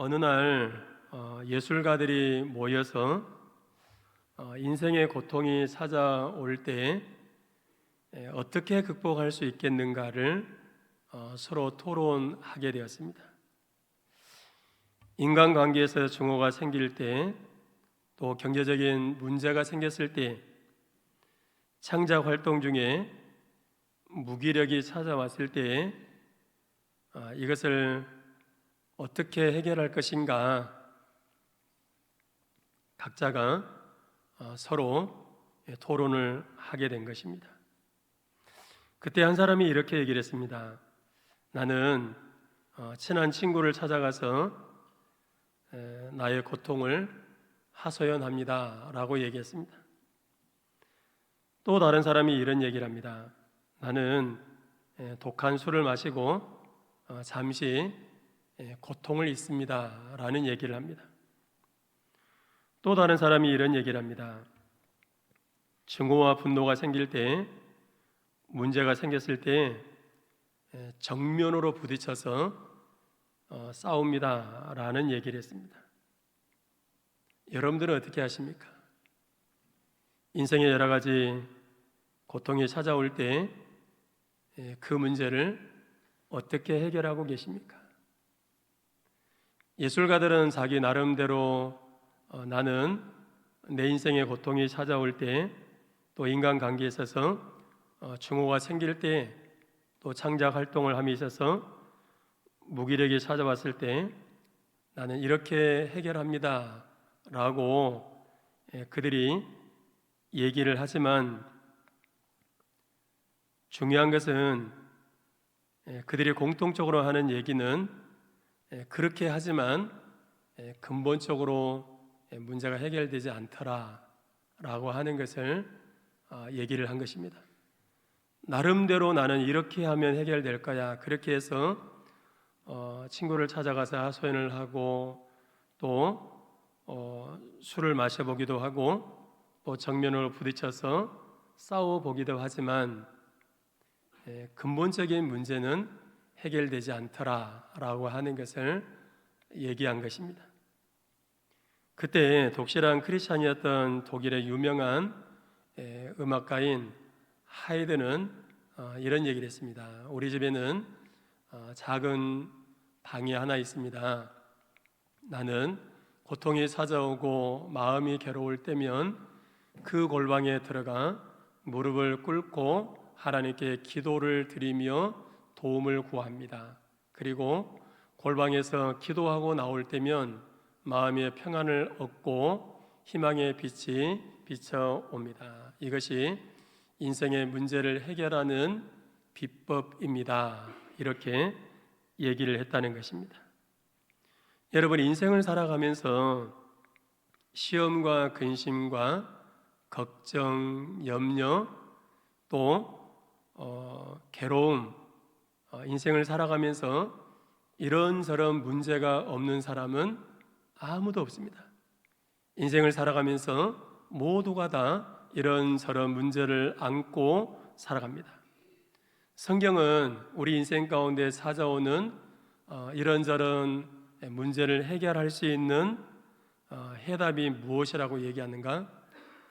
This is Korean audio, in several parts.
어느 날 예술가들이 모여서 인생의 고통이 찾아올 때 어떻게 극복할 수 있겠는가를 서로 토론하게 되었습니다. 인간관계에서 증오가 생길 때, 또 경제적인 문제가 생겼을 때, 창작 활동 중에 무기력이 찾아왔을 때 이것을 어떻게 해결할 것인가 각자가 서로 토론을 하게 된 것입니다. 그때 한 사람이 이렇게 얘기를 했습니다. 나는 친한 친구를 찾아가서 나의 고통을 하소연합니다 라고 얘기했습니다. 또 다른 사람이 이런 얘기를 합니다. 나는 독한 술을 마시고 잠시 고통을 잊습니다 라는 얘기를 합니다. 또 다른 사람이 이런 얘기를 합니다. 증오와 분노가 생길 때, 문제가 생겼을 때 정면으로 부딪혀서 싸웁니다 라는 얘기를 했습니다. 여러분들은 어떻게 하십니까? 인생의 여러 가지 고통이 찾아올 때 그 문제를 어떻게 해결하고 계십니까? 예술가들은 자기 나름대로 나는 내 인생의 고통이 찾아올 때, 또 인간관계에 있어서 증오가 생길 때, 또 창작 활동을 함에 있어서 무기력이 찾아왔을 때 나는 이렇게 해결합니다 라고 그들이 얘기를 하지만, 중요한 것은 그들이 공통적으로 하는 얘기는 그렇게 하지만 근본적으로 문제가 해결되지 않더라라고 하는 것을 얘기를 한 것입니다. 나름대로 나는 이렇게 하면 해결될 거야, 그렇게 해서 친구를 찾아가서 하소연을 하고, 또 술을 마셔보기도 하고, 또 정면으로 부딪혀서 싸워보기도 하지만 근본적인 문제는 해결되지 않더라라고 하는 것을 얘기한 것입니다. 그때 독실한 크리스찬이었던 독일의 유명한 음악가인 하이드는 이런 얘기를 했습니다. 우리 집에는 작은 방이 하나 있습니다. 나는 고통이 찾아오고 마음이 괴로울 때면 그 골방에 들어가 무릎을 꿇고 하나님께 기도를 드리며 도움을 구합니다. 그리고 골방에서 기도하고 나올 때면 마음의 평안을 얻고 희망의 빛이 비춰옵니다. 이것이 인생의 문제를 해결하는 비법입니다. 이렇게 얘기를 했다는 것입니다. 여러분, 인생을 살아가면서 시험과 근심과 걱정, 염려, 또 괴로움, 인생을 살아가면서 이런저런 문제가 없는 사람은 아무도 없습니다. 인생을 살아가면서 모두가 다 이런저런 문제를 안고 살아갑니다. 성경은 우리 인생 가운데 찾아오는 이런저런 문제를 해결할 수 있는 해답이 무엇이라고 얘기하는가?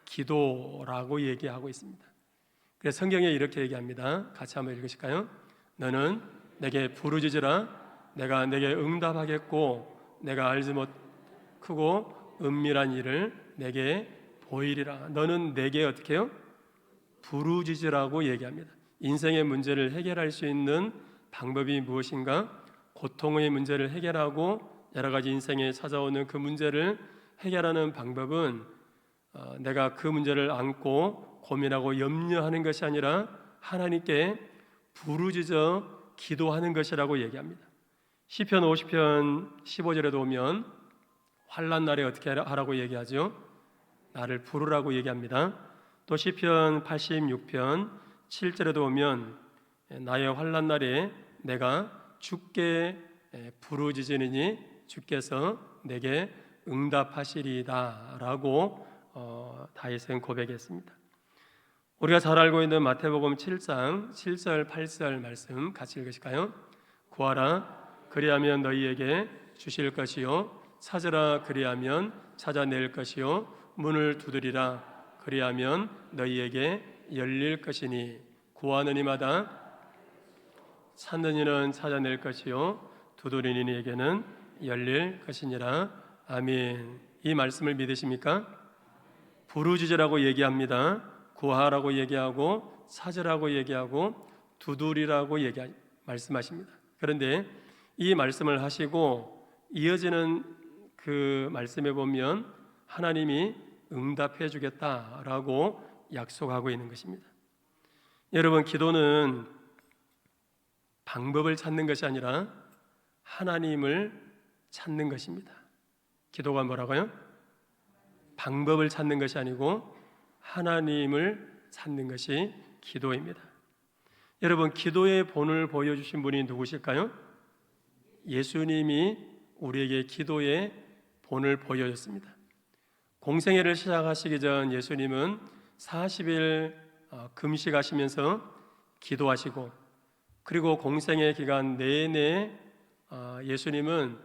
기도라고 얘기하고 있습니다. 그래서 성경에 이렇게 얘기합니다. 같이 한번 읽으실까요? 너는 내게 부르짖으라. 내가 내게 응답하겠고 내가 알지 못 크고 은밀한 일을 내게 보이리라. 너는 내게 어떻게 해요? 부르짖으라고 얘기합니다. 인생의 문제를 해결할 수 있는 방법이 무엇인가? 고통의 문제를 해결하고 여러 가지 인생에 찾아오는 그 문제를 해결하는 방법은 내가 그 문제를 안고 고민하고 염려하는 것이 아니라 하나님께 부르짖어 기도하는 것이라고 얘기합니다. 시편 50편 15절에도 오면 환난 날에 어떻게 하라고 얘기하죠? 나를 부르라고 얘기합니다. 또 시편 86편 7절에도 오면 나의 환난 날에 내가 주께 부르짖으니 주께서 내게 응답하시리이다 라고 다윗은 고백했습니다. 우리가 잘 알고 있는 마태복음 7장 7절 8절 말씀 같이 읽으실까요? 구하라 그리하면 너희에게 주실 것이요 찾으라 그리하면 찾아낼 것이요 문을 두드리라 그리하면 너희에게 열릴 것이니 구하는 이마다 찾는 이는 찾아낼 것이요 두드리는 이에게는 열릴 것이니라. 아멘. 이 말씀을 믿으십니까? 부르짖으라고 얘기합니다. 구하라고 얘기하고 찾으라고 얘기하고 두드리라고 말씀하십니다. 그런데 이 말씀을 하시고 이어지는 그 말씀에 보면 하나님이 응답해 주겠다라고 약속하고 있는 것입니다. 여러분, 기도는 방법을 찾는 것이 아니라 하나님을 찾는 것입니다. 기도가 뭐라고요? 방법을 찾는 것이 아니고 하나님을 찾는 것이 기도입니다. 여러분, 기도의 본을 보여주신 분이 누구실까요? 예수님이 우리에게 기도의 본을 보여줬습니다. 공생애를 시작하시기 전 예수님은 40일 금식하시면서 기도하시고, 그리고 공생애 기간 내내 예수님은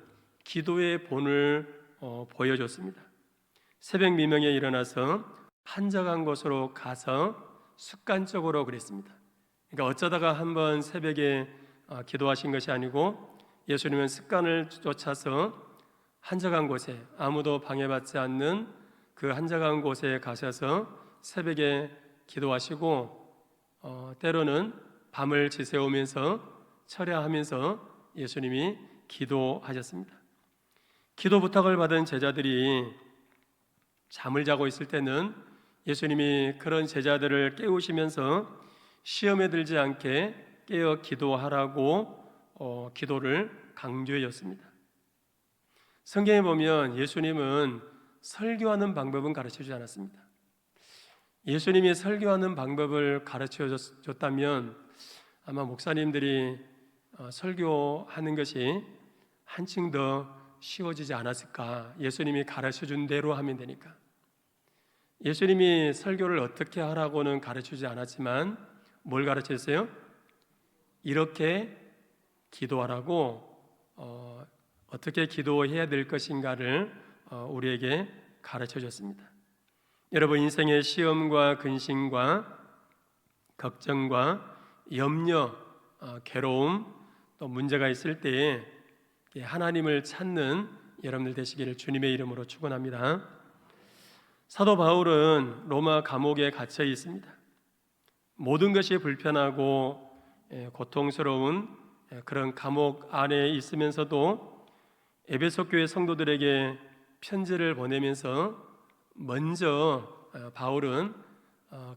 기도의 본을 보여줬습니다. 새벽 미명에 일어나서 한적한 곳으로 가서 습관적으로 그랬습니다. 그러니까 어쩌다가 한번 새벽에 기도하신 것이 아니고 예수님은 습관을 쫓아서 한적한 곳에, 아무도 방해받지 않는 그 한적한 곳에 가셔서 새벽에 기도하시고, 때로는 밤을 지새우면서 철야하면서 예수님이 기도하셨습니다. 기도 부탁을 받은 제자들이 잠을 자고 있을 때는 예수님이 그런 제자들을 깨우시면서 시험에 들지 않게 깨어 기도하라고 기도를 강조해 줬습니다. 성경에 보면 예수님은 설교하는 방법은 가르쳐 주지 않았습니다. 예수님이 설교하는 방법을 가르쳐 줬다면 아마 목사님들이 설교하는 것이 한층 더 쉬워지지 않았을까. 예수님이 가르쳐 준 대로 하면 되니까. 예수님이 설교를 어떻게 하라고는 가르치지 않았지만 뭘 가르쳤어요? 이렇게 기도하라고, 어떻게 기도해야 될 것인가를 우리에게 가르쳐 줬습니다. 여러분, 인생의 시험과 근심과 걱정과 염려, 괴로움, 또 문제가 있을 때에 하나님을 찾는 여러분들 되시기를 주님의 이름으로 축원합니다. 사도 바울은 로마 감옥에 갇혀 있습니다. 모든 것이 불편하고 고통스러운 그런 감옥 안에 있으면서도 에베소 교회 성도들에게 편지를 보내면서 먼저 바울은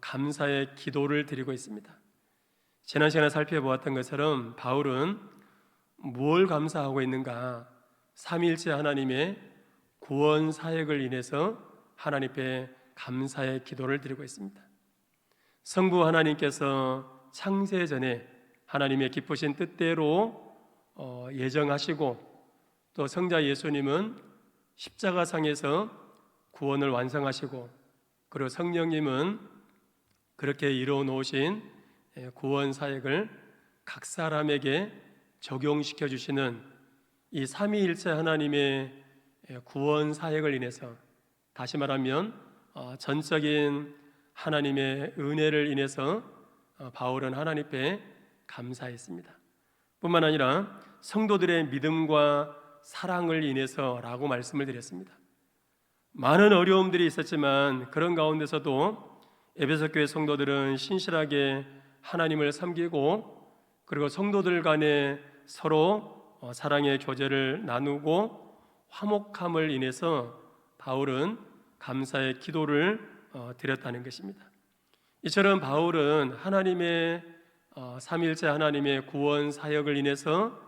감사의 기도를 드리고 있습니다. 지난 시간에 살펴보았던 것처럼 바울은 무엇을 감사하고 있는가? 삼위일체 하나님의 구원 사역을 인해서 하나님께 감사의 기도를 드리고 있습니다. 성부 하나님께서 창세 전에 하나님의 기쁘신 뜻대로 예정하시고, 또 성자 예수님은 십자가상에서 구원을 완성하시고, 그리고 성령님은 그렇게 이루어 놓으신 구원 사역을 각 사람에게 적용시켜 주시는 이 삼위일체 하나님의 구원 사역을 인해서, 다시 말하면 전적인 하나님의 은혜를 인해서 바울은 하나님께 감사했습니다. 뿐만 아니라 성도들의 믿음과 사랑을 인해서라고 말씀을 드렸습니다. 많은 어려움들이 있었지만 그런 가운데서도 에베소 교회 성도들은 신실하게 하나님을 섬기고, 그리고 성도들 간에 서로 사랑의 교제를 나누고 화목함을 인해서 바울은 감사의 기도를 드렸다는 것입니다. 이처럼 바울은 하나님의 삼위일체 하나님의 구원 사역을 인해서,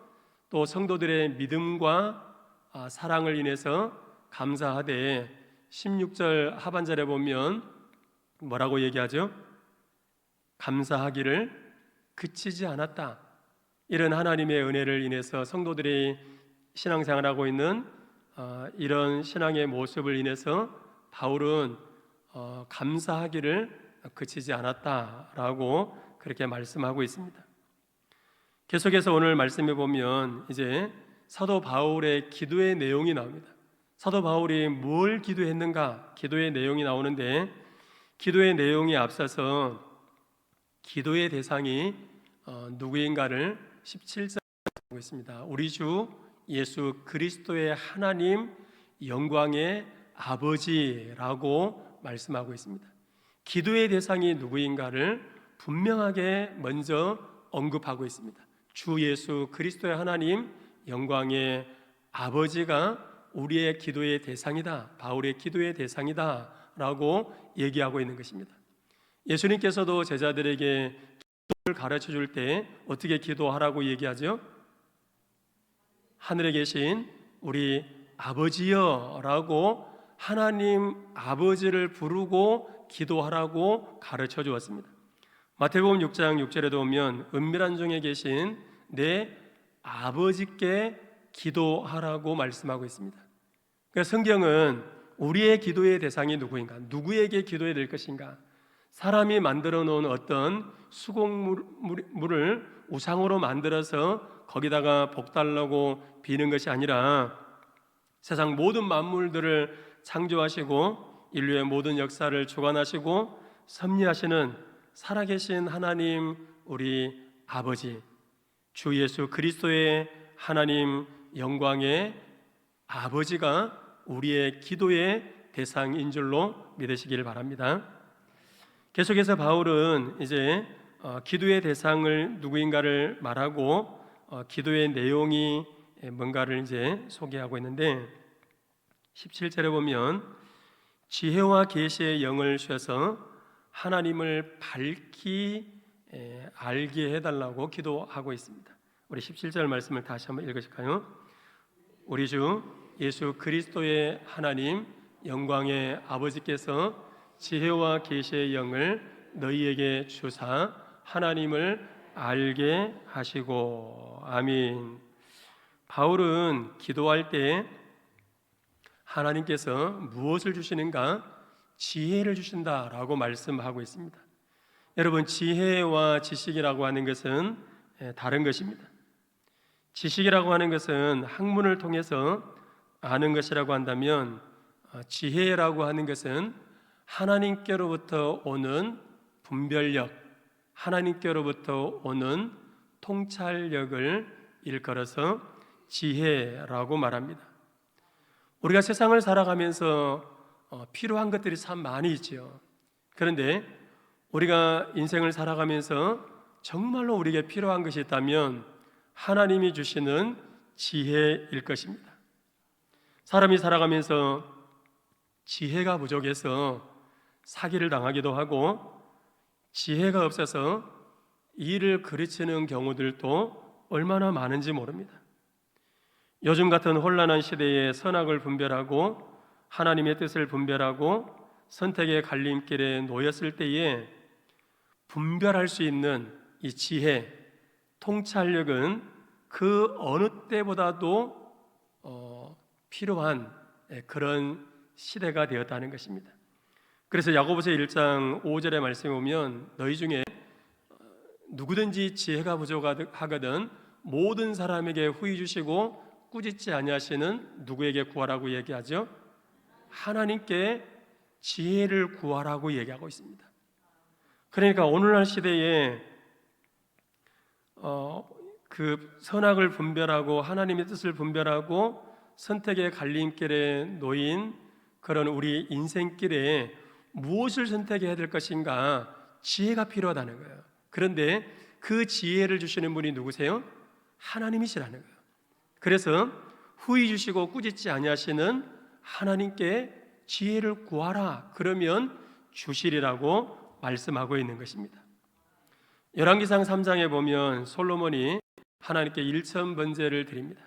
또 성도들의 믿음과 사랑을 인해서 감사하되, 16절 하반절에 보면 뭐라고 얘기하죠? 감사하기를 그치지 않았다. 이런 하나님의 은혜를 인해서 성도들이 신앙생활하고 있는 이런 신앙의 모습을 인해서 바울은 감사하기를 그치지 않았다라고 그렇게 말씀하고 있습니다. 계속해서 오늘 말씀해 보면 이제 사도 바울의 기도의 내용이 나옵니다. 사도 바울이 뭘 기도했는가? 기도의 내용이 나오는데, 기도의 내용이 앞서서 기도의 대상이 누구인가를 17절에 하고 있습니다. 우리 주 예수 그리스도의 하나님 영광의 아버지라고 말씀하고 있습니다. 기도의 대상이 누구인가를 분명하게 먼저 언급하고 있습니다. 주 예수 그리스도의 하나님 영광의 아버지가 우리의 기도의 대상이다, 바울의 기도의 대상이다 라고 얘기하고 있는 것입니다. 예수님께서도 제자들에게 기도를 가르쳐 줄 때 어떻게 기도하라고 얘기하죠? 하늘에 계신 우리 아버지여 라고 하나님 아버지를 부르고 기도하라고 가르쳐 주었습니다. 마태복음 6장 6절에도 보면 은밀한 중에 계신 내 아버지께 기도하라고 말씀하고 있습니다. 그러니까 성경은 우리의 기도의 대상이 누구인가? 누구에게 기도해야 될 것인가? 사람이 만들어 놓은 어떤 수곡물을 우상으로 만들어서 거기다가 복 달라고 비는 것이 아니라 세상 모든 만물들을 창조하시고 인류의 모든 역사를 주관하시고 섭리하시는 살아계신 하나님 우리 아버지 주 예수 그리스도의 하나님 영광의 아버지가 우리의 기도의 대상인 줄로 믿으시기를 바랍니다. 계속해서 바울은 이제 기도의 대상을 누구인가를 말하고 기도의 내용이 뭔가를 이제 소개하고 있는데 17절에 보면 지혜와 계시의 영을 주셔서 하나님을 밝히 알게 해달라고 기도하고 있습니다. 우리 17절 말씀을 다시 한번 읽으실까요? 우리 주 예수 그리스도의 하나님 영광의 아버지께서 지혜와 계시의 영을 너희에게 주사 하나님을 알게 하시고. 아멘. 바울은 기도할 때 하나님께서 무엇을 주시는가? 지혜를 주신다라고 말씀하고 있습니다. 여러분, 지혜와 지식이라고 하는 것은 다른 것입니다. 지식이라고 하는 것은 학문을 통해서 아는 것이라고 한다면, 지혜라고 하는 것은 하나님께로부터 오는 분별력, 하나님께로부터 오는 통찰력을 일컬어서 지혜라고 말합니다. 우리가 세상을 살아가면서 필요한 것들이 참 많이 있죠. 그런데 우리가 인생을 살아가면서 정말로 우리에게 필요한 것이 있다면 하나님이 주시는 지혜일 것입니다. 사람이 살아가면서 지혜가 부족해서 사기를 당하기도 하고 지혜가 없어서 일을 그르치는 경우들도 얼마나 많은지 모릅니다. 요즘 같은 혼란한 시대에 선악을 분별하고 하나님의 뜻을 분별하고 선택의 갈림길에 놓였을 때에 분별할 수 있는 이 지혜, 통찰력은 그 어느 때보다도 필요한 그런 시대가 되었다는 것입니다. 그래서 야고보서 1장 5절의 말씀에 보면 너희 중에 누구든지 지혜가 부족하거든 모든 사람에게 후히 주시고 꾸짖지 아니하시는 누구에게 구하라고 얘기하죠? 하나님께 지혜를 구하라고 얘기하고 있습니다. 그러니까 오늘날 시대에 그 선악을 분별하고 하나님의 뜻을 분별하고 선택의 갈림길에 놓인 그런 우리 인생길에 무엇을 선택해야 될 것인가 지혜가 필요하다는 거예요. 그런데 그 지혜를 주시는 분이 누구세요? 하나님이시라는 거예요. 그래서 후히 주시고 꾸짖지 아니하시는 하나님께 지혜를 구하라. 그러면 주시리라고 말씀하고 있는 것입니다. 열왕기상 3장에 보면 솔로몬이 하나님께 일천번제를 드립니다.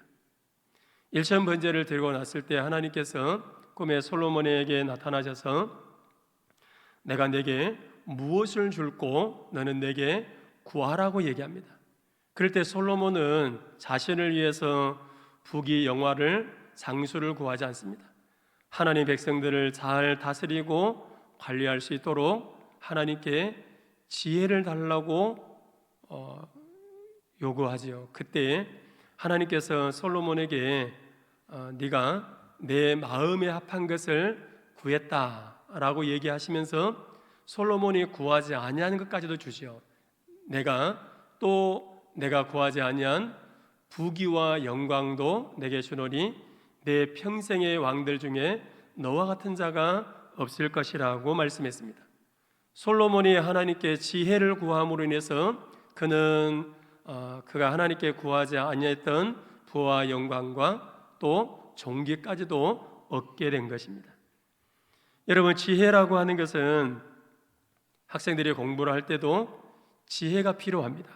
일천번제를 드리고 났을 때 하나님께서 꿈에 솔로몬에게 나타나셔서 내가 내게 무엇을 줄고 너는 내게 구하라고 얘기합니다. 그럴 때 솔로몬은 자신을 위해서 부귀 영화를 장수를 구하지 않습니다. 하나님 백성들을 잘 다스리고 관리할 수 있도록 하나님께 지혜를 달라고 요구하지요. 그때 하나님께서 솔로몬에게 네가 내 마음에 합한 것을 구했다라고 얘기하시면서 솔로몬이 구하지 아니한 것까지도 주시오. 내가 구하지 아니한 부귀와 영광도 내게 주노니 내 평생의 왕들 중에 너와 같은 자가 없을 것이라고 말씀했습니다. 솔로몬이 하나님께 지혜를 구함으로 인해서 그가 하나님께 구하지 아니했던 부와 영광과 또 존귀까지도 얻게 된 것입니다. 여러분, 지혜라고 하는 것은 학생들이 공부를 할 때도 지혜가 필요합니다.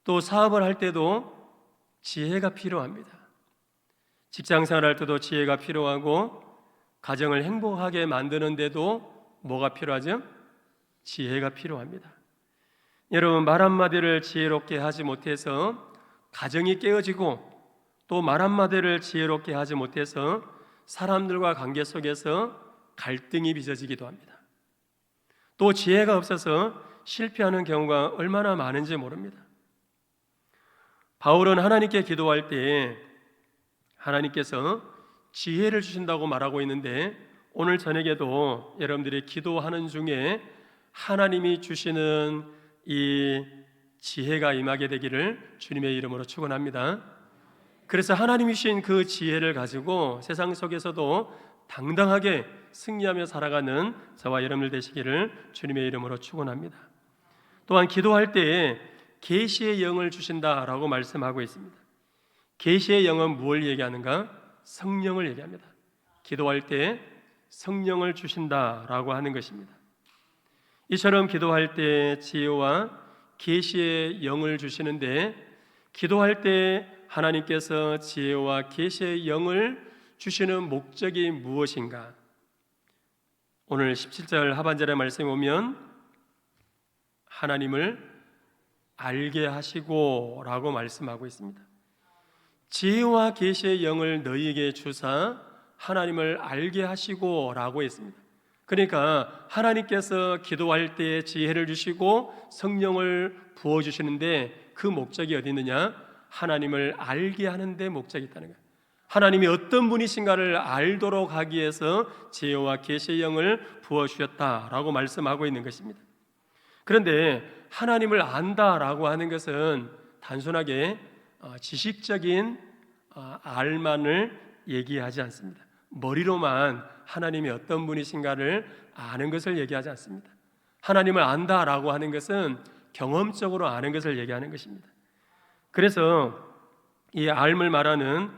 또 사업을 할 때도 지혜가 필요합니다. 직장생활 할 때도 지혜가 필요하고, 가정을 행복하게 만드는 데도 뭐가 필요하죠? 지혜가 필요합니다. 여러분, 말 한마디를 지혜롭게 하지 못해서 가정이 깨어지고, 또 말 한마디를 지혜롭게 하지 못해서 사람들과 관계 속에서 갈등이 빚어지기도 합니다. 또 지혜가 없어서 실패하는 경우가 얼마나 많은지 모릅니다. 바울은 하나님께 기도할 때 하나님께서 지혜를 주신다고 말하고 있는데, 오늘 저녁에도 여러분들이 기도하는 중에 하나님이 주시는 이 지혜가 임하게 되기를 주님의 이름으로 축원합니다. 그래서 하나님이 주신 그 지혜를 가지고 세상 속에서도 당당하게 승리하며 살아가는 저와 여러분들 되시기를 주님의 이름으로 축원합니다. 또한 기도할 때에 계시의 영을 주신다라고 말씀하고 있습니다. 계시의 영은 무엇을 얘기하는가? 성령을 얘기합니다. 기도할 때 성령을 주신다라고 하는 것입니다. 이처럼 기도할 때 지혜와 계시의 영을 주시는데, 기도할 때 하나님께서 지혜와 계시의 영을 주시는 목적이 무엇인가? 오늘 17절 하반절의 말씀에 보면 하나님을 알게 하시고 라고 말씀하고 있습니다. 지혜와 계시의 영을 너희에게 주사 하나님을 알게 하시고 라고 했습니다. 그러니까 하나님께서 기도할 때 지혜를 주시고 성령을 부어주시는데, 그 목적이 어디 있느냐? 하나님을 알게 하는 데 목적이 있다는 거예요. 하나님이 어떤 분이신가를 알도록 하기 위해서 지혜와 계시의 영을 부어주셨다라고 말씀하고 있는 것입니다. 그런데 하나님을 안다라고 하는 것은 단순하게 지식적인 알만을 얘기하지 않습니다. 머리로만 하나님이 어떤 분이신가를 아는 것을 얘기하지 않습니다. 하나님을 안다라고 하는 것은 경험적으로 아는 것을 얘기하는 것입니다. 그래서 이 알을 말하는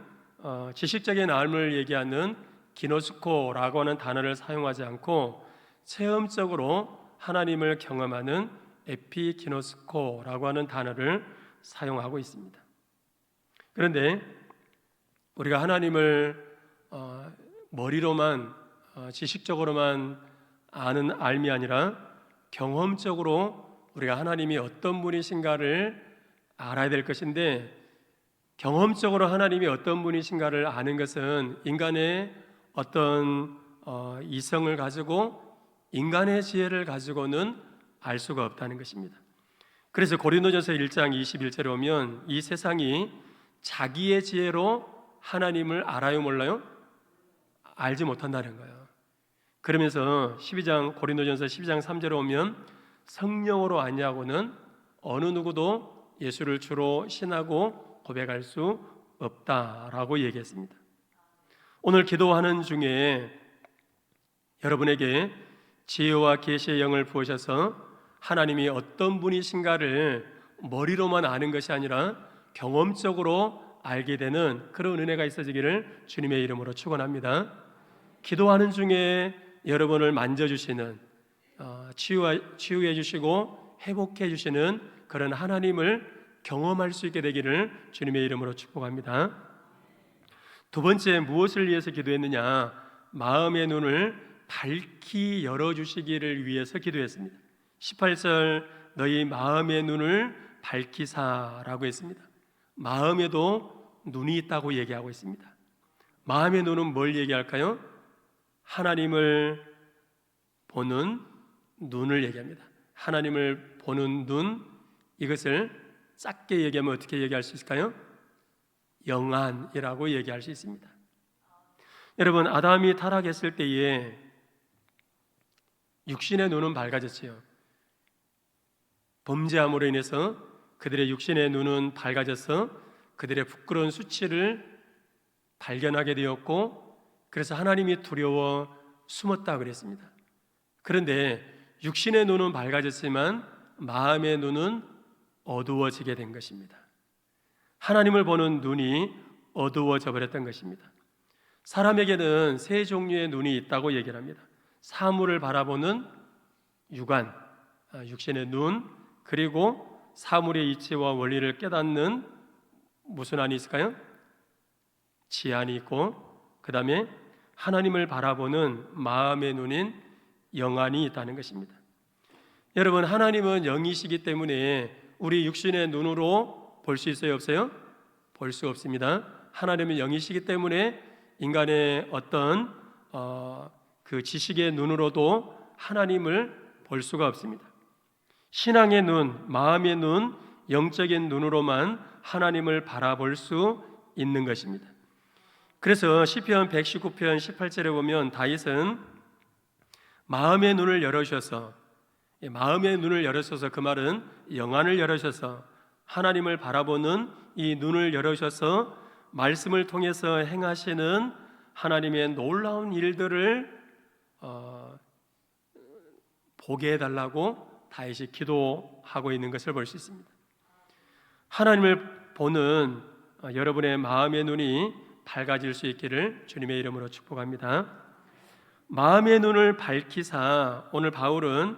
지식적인 알을 얘기하는 기노스코라고 하는 단어를 사용하지 않고, 체험적으로 하나님을 경험하는 에피기노스코라고 하는 단어를 사용하고 있습니다. 그런데 우리가 하나님을 머리로만 지식적으로만 아는 알미 아니라 경험적으로 우리가 하나님이 어떤 분이신가를 알아야 될 것인데, 경험적으로 하나님이 어떤 분이신가를 아는 것은 인간의 어떤 이성을 가지고, 인간의 지혜를 가지고는 알 수가 없다는 것입니다. 그래서 고린도전서 1장 21절에 보면 이 세상이 자기의 지혜로 하나님을 알아요 몰라요? 알지 못한다는 거예요. 그러면서 고린도전서 12장 3절에 보면 성령으로 아니하고는 어느 누구도 예수를 주로 신하고 고백할 수 없다라고 얘기했습니다. 오늘 기도하는 중에 여러분에게 지혜와 계시의 영을 부으셔서 하나님이 어떤 분이신가를 머리로만 아는 것이 아니라 경험적으로 알게 되는 그런 은혜가 있어지기를 주님의 이름으로 축원합니다. 기도하는 중에 여러분을 만져주시는, 치유해 주시고 회복해 주시는 그런 하나님을 경험할 수 있게 되기를 주님의 이름으로 축복합니다. 두 번째, 무엇을 위해서 기도했느냐? 마음의 눈을 밝히 열어주시기를 위해서 기도했습니다. 18절 너희 마음의 눈을 밝히사라고 했습니다. 마음에도 눈이 있다고 얘기하고 있습니다. 마음의 눈은 뭘 얘기할까요? 하나님을 보는 눈을 얘기합니다. 하나님을 보는 눈, 이것을 작게 얘기하면 어떻게 얘기할 수 있을까요? 영안이라고 얘기할 수 있습니다. 여러분, 아담이 타락했을 때에 육신의 눈은 밝아졌지요. 범죄함으로 인해서 그들의 육신의 눈은 밝아져서 그들의 부끄러운 수치를 발견하게 되었고, 그래서 하나님이 두려워 숨었다 그랬습니다. 그런데 육신의 눈은 밝아졌지만 마음의 눈은 어두워지게 된 것입니다. 하나님을 보는 눈이 어두워져 버렸던 것입니다. 사람에게는 세 종류의 눈이 있다고 얘기를 합니다. 사물을 바라보는 육안, 육신의 눈, 그리고 사물의 이치와 원리를 깨닫는 무슨 안이 있을까요? 지안이 있고, 그 다음에 하나님을 바라보는 마음의 눈인 영안이 있다는 것입니다. 여러분, 하나님은 영이시기 때문에 우리 육신의 눈으로 볼 수 있어요, 없어요? 볼 수 없습니다. 하나님은 영이시기 때문에 인간의 어떤 그 지식의 눈으로도 하나님을 볼 수가 없습니다. 신앙의 눈, 마음의 눈, 영적인 눈으로만 하나님을 바라볼 수 있는 것입니다. 그래서 시편 119편 18절에 보면 다윗은 마음의 눈을 열어주셔서, 마음의 눈을 열어주셔서, 그 말은 영안을 열어주셔서 하나님을 바라보는 이 눈을 열어주셔서 말씀을 통해서 행하시는 하나님의 놀라운 일들을 보게 해달라고 다윗이 기도하고 있는 것을 볼 수 있습니다. 하나님을 보는 여러분의 마음의 눈이 밝아질 수 있기를 주님의 이름으로 축복합니다. 마음의 눈을 밝히사, 오늘 바울은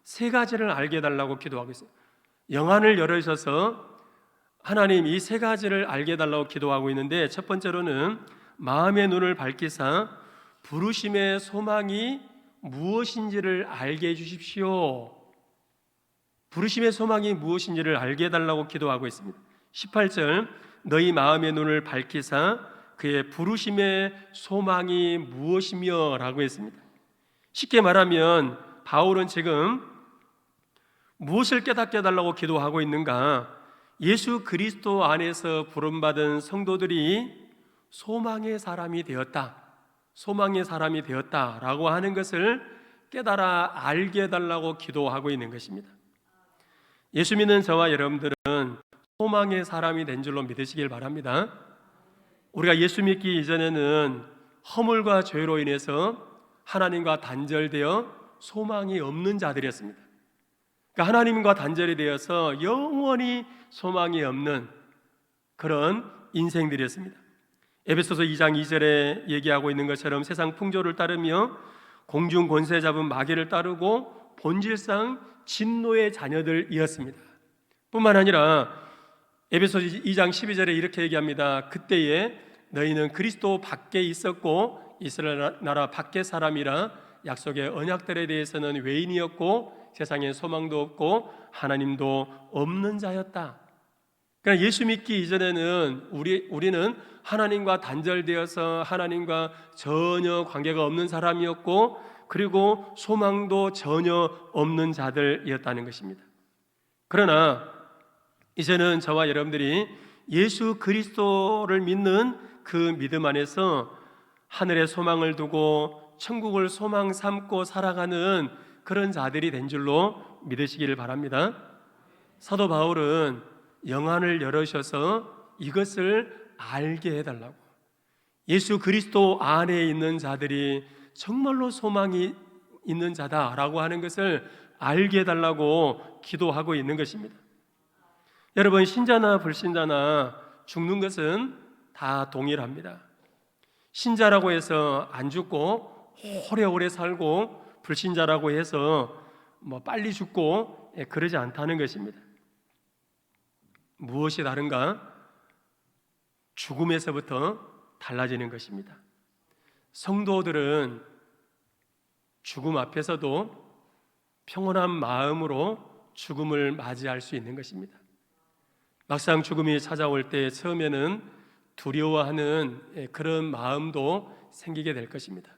세 가지를 알게 해달라고 기도하고 있어요. 영안을 열어주셔서 하나님 이 세 가지를 알게 해달라고 기도하고 있는데, 첫 번째로는 마음의 눈을 밝히사 부르심의 소망이 무엇인지를 알게 해주십시오. 부르심의 소망이 무엇인지를 알게 해달라고 기도하고 있습니다. 18절, 너희 마음의 눈을 밝히사 그의 부르심의 소망이 무엇이며 라고 했습니다. 쉽게 말하면 바울은 지금 무엇을 깨닫게 해달라고 기도하고 있는가? 예수 그리스도 안에서 부름받은 성도들이 소망의 사람이 되었다, 소망의 사람이 되었다라고 하는 것을 깨달아 알게 해달라고 기도하고 있는 것입니다. 예수 믿는 저와 여러분들은 소망의 사람이 된 줄로 믿으시길 바랍니다. 우리가 예수 믿기 이전에는 허물과 죄로 인해서 하나님과 단절되어 소망이 없는 자들이었습니다. 그러니까 하나님과 단절이 되어서 영원히 소망이 없는 그런 인생들이었습니다. 에베소서 2장 2절에 얘기하고 있는 것처럼 세상 풍조를 따르며 공중 권세 잡은 마귀를 따르고 본질상 진노의 자녀들이었습니다. 뿐만 아니라 에베소서 2장 12절에 이렇게 얘기합니다. 그때에 너희는 그리스도 밖에 있었고 이스라엘 나라 밖의 사람이라 약속의 언약들에 대해서는 외인이었고 세상에 소망도 없고 하나님도 없는 자였다. 그러니까 예수 믿기 이전에는 우리는 하나님과 단절되어서 하나님과 전혀 관계가 없는 사람이었고, 그리고 소망도 전혀 없는 자들이었다는 것입니다. 그러나 이제는 저와 여러분들이 예수 그리스도를 믿는 그 믿음 안에서 하늘의 소망을 두고 천국을 소망 삼고 살아가는 그런 자들이 된 줄로 믿으시기를 바랍니다. 사도 바울은 영안을 열으셔서 이것을 알게 해달라고, 예수 그리스도 안에 있는 자들이 정말로 소망이 있는 자다라고 하는 것을 알게 해달라고 기도하고 있는 것입니다. 여러분, 신자나 불신자나 죽는 것은 다 동일합니다. 신자라고 해서 안 죽고 오래오래 살고, 불신자라고 해서 빨리 죽고 그러지 않다는 것입니다. 무엇이 다른가? 죽음에서부터 달라지는 것입니다. 성도들은 죽음 앞에서도 평온한 마음으로 죽음을 맞이할 수 있는 것입니다. 막상 죽음이 찾아올 때 처음에는 두려워하는 그런 마음도 생기게 될 것입니다.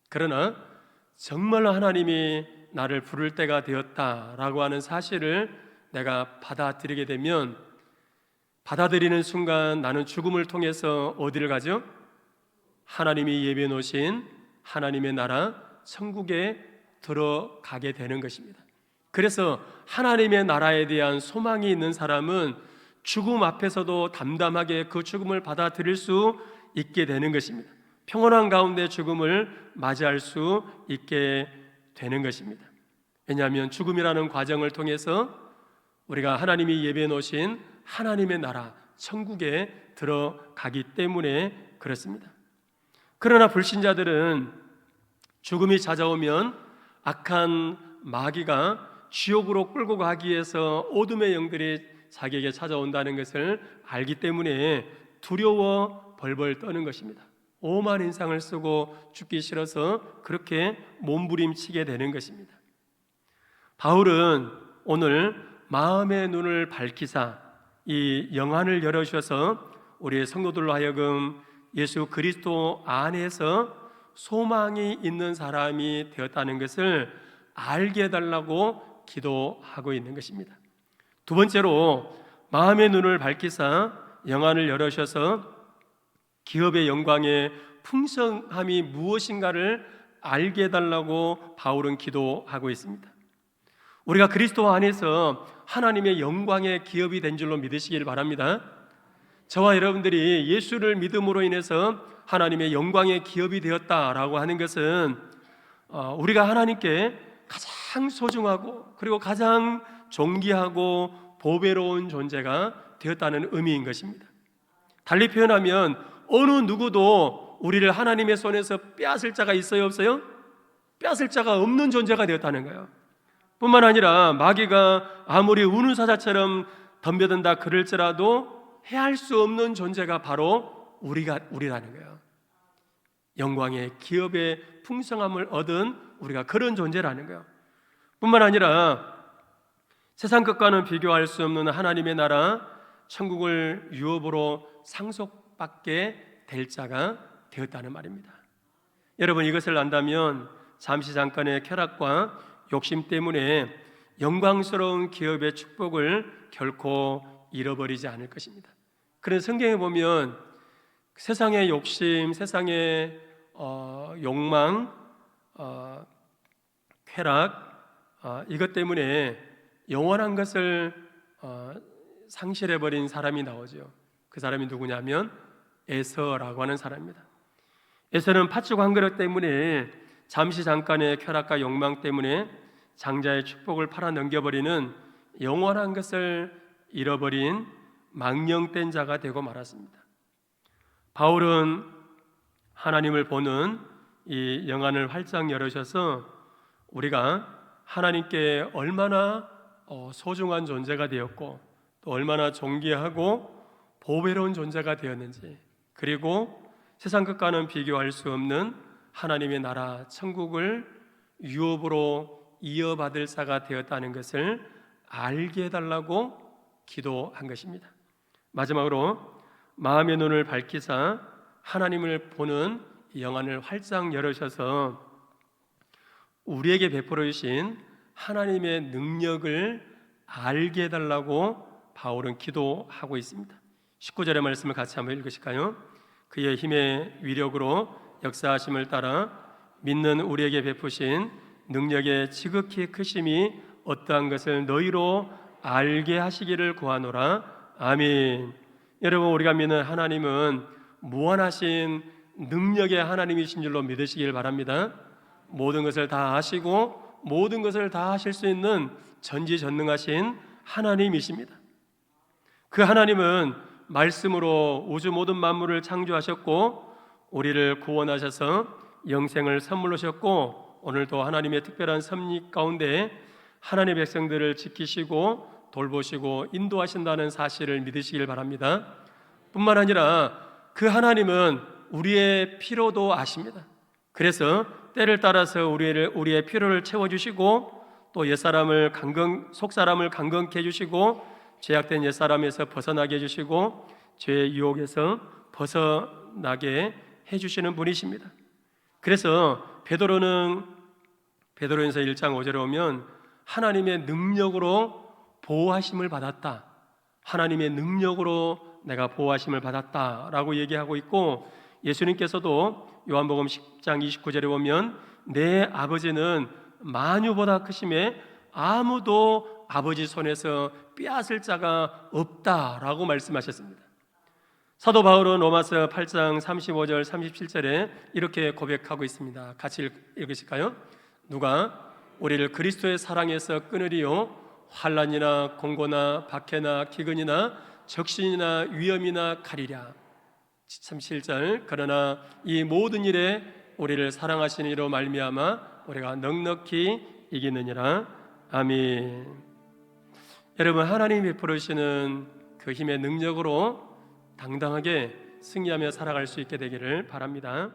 그러나 정말로 하나님이 나를 부를 때가 되었다라고 하는 사실을 내가 받아들이게 되면 받아들이는 순간 나는 죽음을 통해서 어디를 가죠? 하나님이 예비해 놓으신 하나님의 나라 천국에 들어가게 되는 것입니다. 그래서 하나님의 나라에 대한 소망이 있는 사람은 죽음 앞에서도 담담하게 그 죽음을 받아들일 수 있게 되는 것입니다. 평온한 가운데 죽음을 맞이할 수 있게 되는 것입니다. 왜냐하면 죽음이라는 과정을 통해서 우리가 하나님이 예비해 놓으신 하나님의 나라 천국에 들어가기 때문에 그렇습니다. 그러나 불신자들은 죽음이 찾아오면 악한 마귀가 지옥으로 끌고 가기 위해서 어둠의 영들이 자기에게 찾아온다는 것을 알기 때문에 두려워 벌벌 떠는 것입니다. 오만 인상을 쓰고 죽기 싫어서 그렇게 몸부림치게 되는 것입니다. 바울은 오늘 마음의 눈을 밝히사 이 영안을 열어주셔서 우리의 성도들로 하여금 예수 그리스도 안에서 소망이 있는 사람이 되었다는 것을 알게 해달라고 기도하고 있는 것입니다. 두 번째로 마음의 눈을 밝히사 영안을 열어주셔서 기업의 영광의 풍성함이 무엇인가를 알게 해달라고 바울은 기도하고 있습니다. 우리가 그리스도 안에서 하나님의 영광의 기업이 된 줄로 믿으시길 바랍니다. 저와 여러분들이 예수를 믿음으로 인해서 하나님의 영광의 기업이 되었다라고 하는 것은 우리가 하나님께 가장 소중하고 그리고 가장 존귀하고 보배로운 존재가 되었다는 의미인 것입니다. 달리 표현하면 어느 누구도 우리를 하나님의 손에서 빼앗을 자가 있어요, 없어요? 빼앗을 자가 없는 존재가 되었다는 거예요. 뿐만 아니라 마귀가 아무리 우는 사자처럼 덤벼든다 그럴지라도 해할 수 없는 존재가 바로 우리라는 거예요. 영광의 기업의 풍성함을 얻은 우리가 그런 존재라는 거예요. 뿐만 아니라 세상 것과는 비교할 수 없는 하나님의 나라 천국을 유업으로 상속받게 될 자가 되었다는 말입니다. 여러분, 이것을 안다면 잠시 잠깐의 쾌락과 욕심 때문에 영광스러운 기업의 축복을 결코 잃어버리지 않을 것입니다. 그런 성경에 보면 세상의 욕심, 세상의 욕망, 쾌락, 이것 때문에 영원한 것을 상실해버린 사람이 나오죠. 그 사람이 누구냐면 에서라고 하는 사람입니다. 에서는 팥죽 한 그릇 때문에 잠시 잠깐의 쾌락과 욕망 때문에 장자의 축복을 팔아 넘겨버리는 영원한 것을 잃어버린 망령된 자가 되고 말았습니다. 바울은 하나님을 보는 이 영안을 활짝 열으셔서 우리가 하나님께 얼마나 소중한 존재가 되었고 또 얼마나 존귀하고 보배로운 존재가 되었는지, 그리고 세상 것과는 비교할 수 없는 하나님의 나라 천국을 유업으로 이어받을 자가 되었다는 것을 알게 해달라고 기도한 것입니다. 마지막으로 마음의 눈을 밝히사 하나님을 보는 영안을 활짝 열으셔서 우리에게 베풀어 주신 하나님의 능력을 알게 해달라고 바울은 기도하고 있습니다. 19절의 말씀을 같이 한번 읽으실까요? 그의 힘의 위력으로 역사하심을 따라 믿는 우리에게 베푸신 능력의 지극히 크심이 어떠한 것을 너희로 알게 하시기를 구하노라. 아멘. 여러분, 우리가 믿는 하나님은 무한하신 능력의 하나님이신 줄로 믿으시길 바랍니다. 모든 것을 다 아시고 모든 것을 다 하실 수 있는 전지전능하신 하나님이십니다. 그 하나님은 말씀으로 우주 모든 만물을 창조하셨고 우리를 구원하셔서 영생을 선물로 주셨고 오늘도 하나님의 특별한 섭리 가운데 하나님의 백성들을 지키시고 돌보시고 인도하신다는 사실을 믿으시길 바랍니다. 뿐만 아니라 그 하나님은 우리의 피로도 아십니다. 그래서 때를 따라서 우리의 피로를 채워주시고 또 옛사람을 속사람을 강건케 해주시고 죄악된 옛사람에서 벗어나게 해주시고 죄의 유혹에서 벗어나게 해주시는 분이십니다. 그래서 베드로전서 1장 5절에 오면 하나님의 능력으로 보호하심을 받았다, 하나님의 능력으로 내가 보호하심을 받았다라고 얘기하고 있고, 예수님께서도 요한복음 10장 29절에 보면 내 아버지는 만유보다 크심에 아무도 아버지 손에서 빼앗을 자가 없다라고 말씀하셨습니다. 사도 바울은 로마서 8장 35절 37절에 이렇게 고백하고 있습니다. 같이 읽으실까요? 누가 우리를 그리스도의 사랑에서 끊으리요? 환난이나 공고나 박해나 기근이나 적신이나 위험이나 칼이랴. 37절 그러나 이 모든 일에 우리를 사랑하시는 이로 말미암아 우리가 넉넉히 이기느니라. 아멘. 여러분, 하나님이 베풀으시는 그 힘의 능력으로 당당하게 승리하며 살아갈 수 있게 되기를 바랍니다.